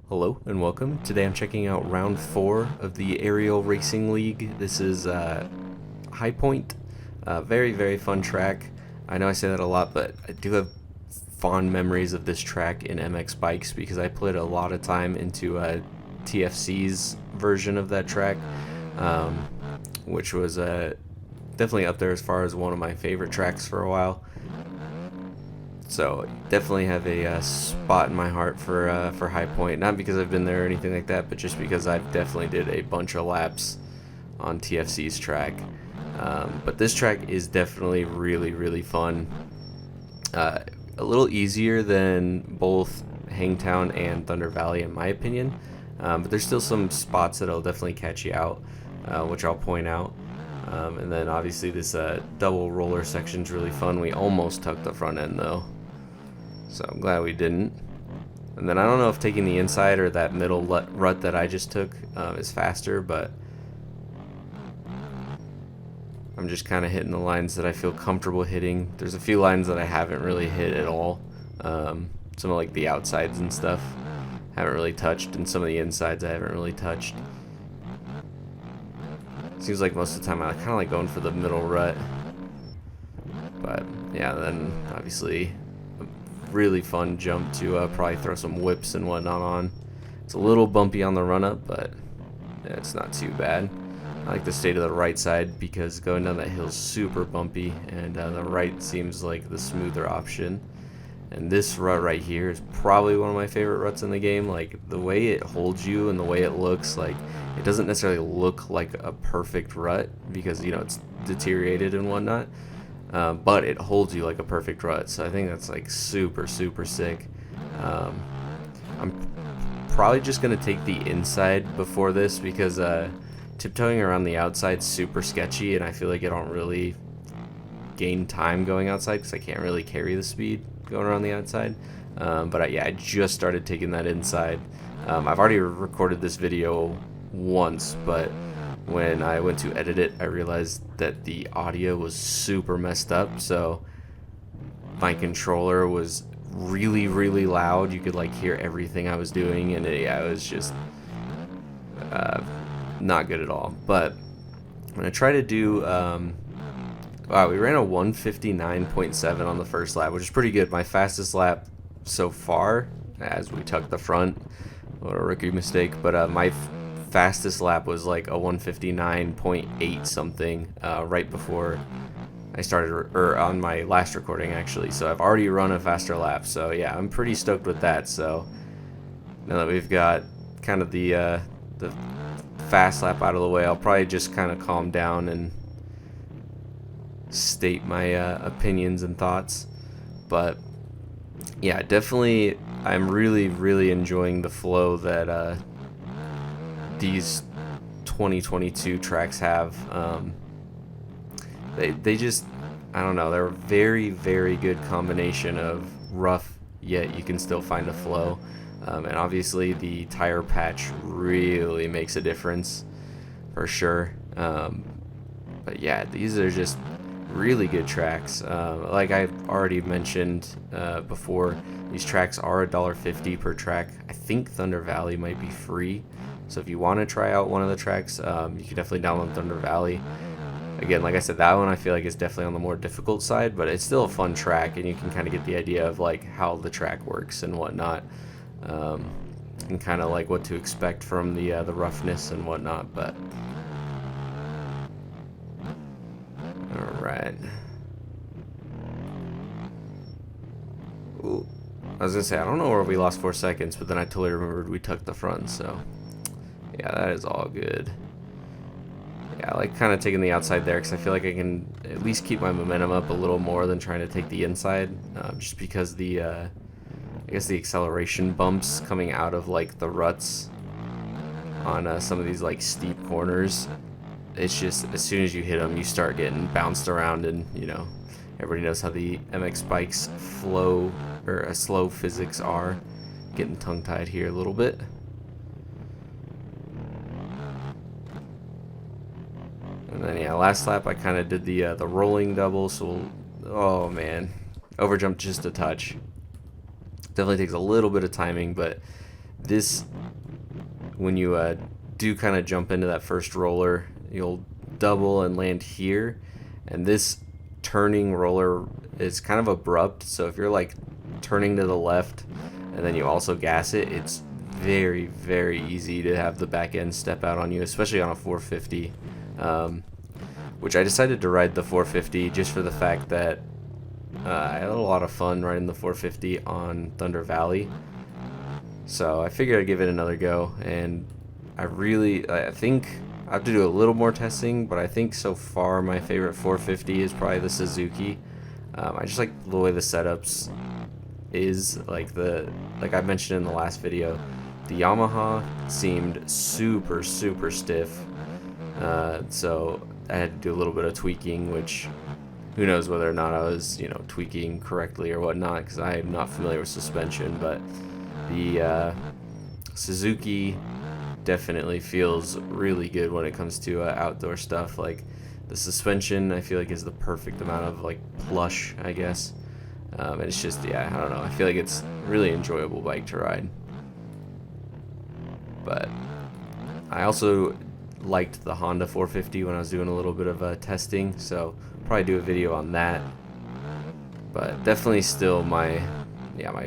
Hello and welcome. Today I'm checking out round 4 of the Aerial Racing League. This is High Point. Very fun track. I know I say that a lot, but I do have fond memories of this track in MX Bikes because I played a lot of time into TFC's version of that track, which was definitely up there as far as one of my favorite tracks for a while. So definitely have a spot in my heart for High Point. Not because I've been there or anything like that, but just because I definitely did a bunch of laps on TFC's track. But this track is definitely really fun. A little easier than both Hangtown and Thunder Valley in my opinion. But there's still some spots that'll definitely catch you out, which I'll point out. And then obviously this double roller section is really fun. We almost tucked the front end though, so I'm glad we didn't. And then I don't know if taking the inside or that middle rut that I just took is faster, but I'm just kind of hitting the lines that I feel comfortable hitting. There's a few lines that I haven't really hit at all. Some of like the outsides and stuff haven't really touched, and some of the insides I haven't really touched. Seems like most of the time I kind of like going for the middle rut. But yeah, then obviously a really fun jump to probably throw some whips and whatnot on. It's a little bumpy on the run up, but yeah, it's not too bad. I like to stay to the right side because going down that hill is super bumpy, and the right seems like the smoother option. And this rut right here is probably one of my favorite ruts in the game. Like the way it holds you and the way it looks, like it doesn't necessarily look like a perfect rut because it's deteriorated and whatnot, but it holds you like a perfect rut. So I think that's like super sick. I'm probably just gonna take the inside before this because tiptoeing around the outside is super sketchy, and I feel like I don't really gain time going outside because I can't really carry the speed going around the outside. But I just started taking that inside. I've already recorded this video once, but when I went to edit it, I realized that the audio was super messed up. So my controller was really loud. You could like hear everything I was doing, and it was just not good at all. But I'm gonna try to do wow, we ran a 159.7 on the first lap, which is pretty good. My fastest lap so far, as we tucked the front. What a rookie mistake. But my fastest lap was like a 159.8 something right before I started, or on my last recording actually. So I've already run a faster lap. So yeah, I'm pretty stoked with that. So now that we've got kind of the fast lap out of the way, I'll probably just kind of calm down and state my opinions and thoughts. But yeah, definitely I'm really enjoying the flow that these 2022 tracks have. They just, I don't know, they're a very good combination of rough yet you can still find a flow, and obviously the tire patch really makes a difference for sure. But yeah, these are just really good tracks. Like I've already mentioned before, these tracks are $1.50 per track. I think Thunder Valley might be free, so if you want to try out one of the tracks, you can definitely download Thunder Valley. Again, like I said, that one I feel like is definitely on the more difficult side, but it's still a fun track, and you can kind of get the idea of like how the track works and whatnot, and kind of like what to expect from the roughness and whatnot. But alright. Ooh. I was gonna say, I don't know where we lost 4 seconds, but then I totally remembered we tucked the front, so yeah, that is all good. Yeah, I like kind of taking the outside there because I feel like I can at least keep my momentum up a little more than trying to take the inside, just because the I guess the acceleration bumps coming out of like the ruts on some of these like steep corners, it's just as soon as you hit them you start getting bounced around, and everybody knows how the MX Bikes flow or slow physics are. Getting tongue-tied here a little bit. And then yeah, last lap I kind of did the rolling double, so oh man, overjumped just a touch. Definitely takes a little bit of timing, but this, when you do kind of jump into that first roller, you'll double and land here, and this turning roller is kind of abrupt, so if you're like turning to the left and then you also gas it, it's very, very easy to have the back end step out on you, especially on a 450, which I decided to ride the 450 just for the fact that I had a lot of fun riding the 450 on Thunder Valley, so I figured I'd give it another go. And I think I have to do a little more testing, but I think so far my favorite 450 is probably the Suzuki. I just like the way the setups is, like I mentioned in the last video, the Yamaha seemed super stiff, so I had to do a little bit of tweaking, which who knows whether or not I was, tweaking correctly or whatnot, because I am not familiar with suspension. But the Suzuki definitely feels really good when it comes to outdoor stuff. Like the suspension, I feel like is the perfect amount of like plush, I guess. And it's just, yeah, I don't know. I feel like it's a really enjoyable bike to ride. But I also liked the Honda 450 when I was doing a little bit of testing, so probably do a video on that. But definitely still my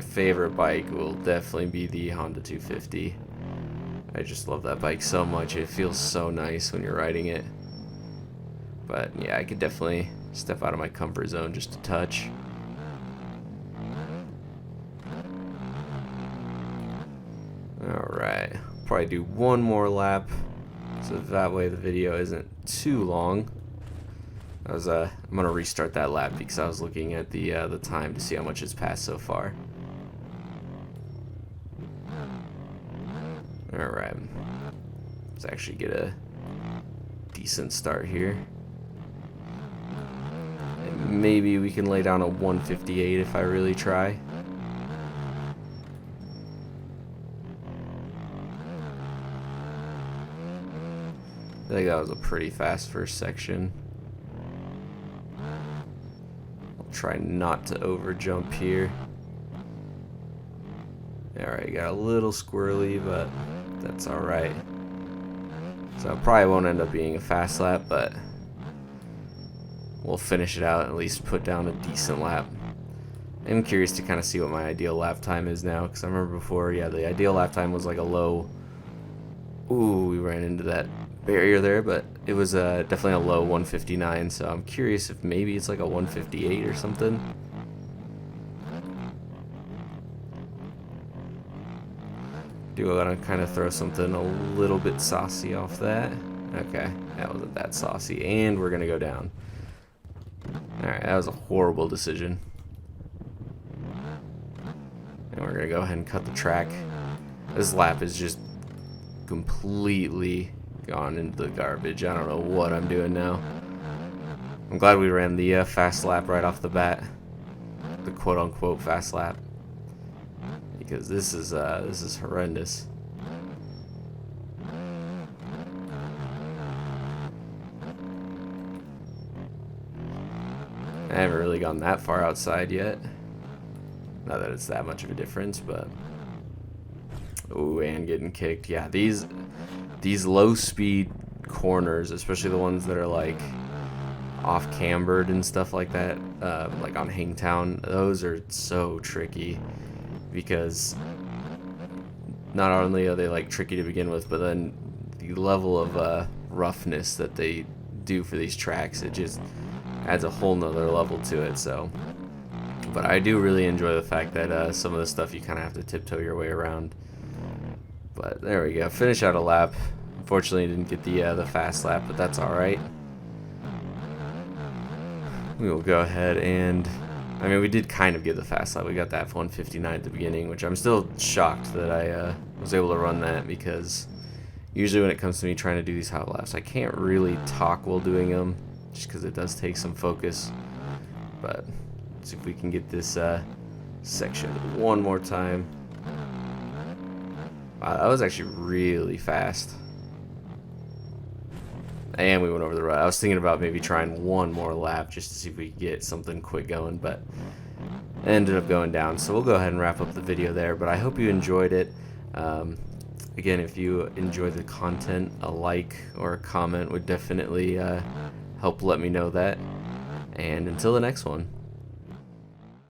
favorite bike will definitely be the Honda 250. I just love that bike so much. It feels so nice when you're riding it. But yeah, I could definitely step out of my comfort zone just a touch. Alright, probably do one more lap, so that way the video isn't too long. I'm gonna restart that lap because I was looking at the time to see how much it's passed so far. Alright, let's actually get a decent start here. And maybe we can lay down a 158 if I really try. I think that was a pretty fast first section. I'll try not to over jump here. Alright, got a little squirrely, but that's alright. So it probably won't end up being a fast lap, but we'll finish it out and at least put down a decent lap. I'm curious to kind of see what my ideal lap time is now, because I remember before, yeah, the ideal lap time was like a low... Ooh, we ran into that barrier there, but it was definitely a low 159, so I'm curious if maybe it's like a 158 or something. Do I want to kind of throw something a little bit saucy off that? Okay, that wasn't that saucy, and we're gonna go down. Alright, that was a horrible decision. And we're gonna go ahead and cut the track. This lap is just completely gone into the garbage. I don't know what I'm doing now. I'm glad we ran the fast lap right off the bat, the quote-unquote fast lap, because this is horrendous. I haven't really gone that far outside yet. Not that it's that much of a difference, but ooh, and getting kicked. Yeah, these low speed corners, especially the ones that are like off cambered and stuff like that, like on Hangtown, those are so tricky, because not only are they like tricky to begin with, but then the level of roughness that they do for these tracks, it just adds a whole nother level to it. So, but I do really enjoy the fact that some of the stuff you kind of have to tiptoe your way around. But there we go, finish out a lap. Unfortunately, didn't get the fast lap, but that's all right. We will go ahead and, I mean, we did kind of get the fast lap. We got that 159 at the beginning, which I'm still shocked that I was able to run that, because usually when it comes to me trying to do these hot laps, I can't really talk while doing them, just because it does take some focus. But let's see if we can get this section one more time. Wow, that was actually really fast. And we went over the rut. I was thinking about maybe trying one more lap just to see if we could get something quick going, but ended up going down. So we'll go ahead and wrap up the video there, but I hope you enjoyed it. Again, if you enjoy the content, a like or a comment would definitely help let me know that. And until the next one.